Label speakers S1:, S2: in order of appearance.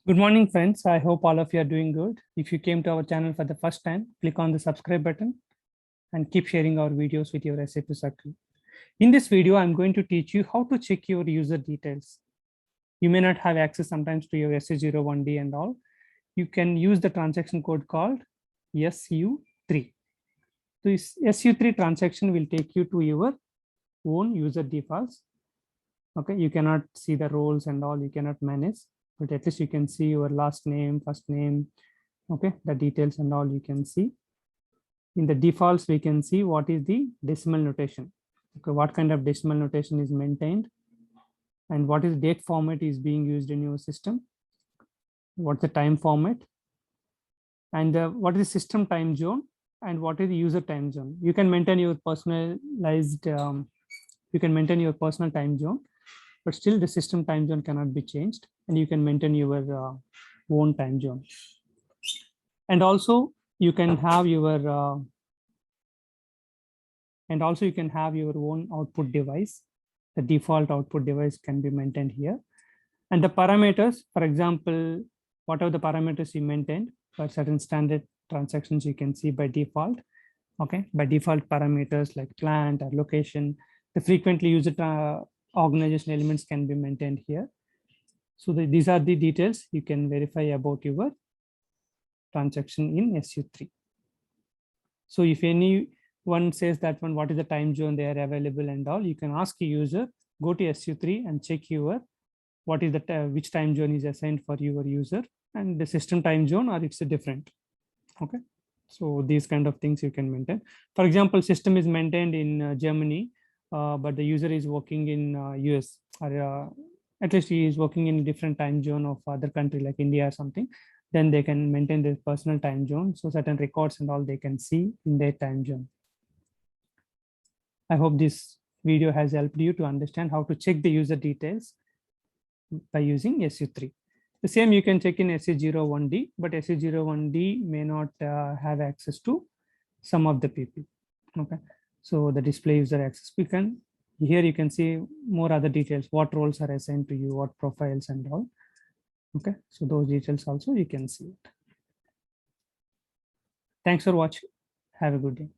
S1: Good morning, friends. I hope all of you are doing good. If you came to our channel for the first time, click on the subscribe button and keep sharing our videos with your SAP circle. In this video, I'm going to teach you how to check your user details. You may not have access sometimes to your SU01D and all. You can use the transaction code called SU3. This SU3 transaction will take you to your own user defaults. Okay, you cannot see the roles and all, you cannot manage, but at least you can see your last name, first name, okay, the details and all you can see. In the defaults, we can see what is the decimal notation, okay, what kind of decimal notation is maintained, and what is date format is being used in your system, what's the time format, and what is the system time zone, and what is the user time zone. You can maintain your personalized, you can maintain your personal time zone, but still the system time zone cannot be changed, and you can maintain your own time zone. And also you can have your own output device. The default output device can be maintained here. And the parameters, for example, whatever the parameters you maintained for certain standard transactions, you can see by default. Okay, by default parameters like plant or location, the frequently used organization elements can be maintained here. So these are the details you can verify about your transaction in SU3. So if anyone says that one, what is the time zone they are available and all, you can ask a user, go to SU3 and check your what is the which time zone is assigned for your user and the system time zone, or it's a different. Okay, so these kind of things you can maintain. For example, system is maintained in Germany, but the user is working in US, or at least he is working in a different time zone of other country like India or something, then they can maintain their personal time zone. So certain records and all they can see in their time zone. I hope this video has helped you to understand how to check the user details by using SU3. The same you can check in SU01D, but SU01D may not have access to some of the people. Okay, so the display user access, we can, here you can see more other details, what roles are assigned to you, what profiles and all. Okay, so those details also you can see it. Thanks for watching. Have a good day.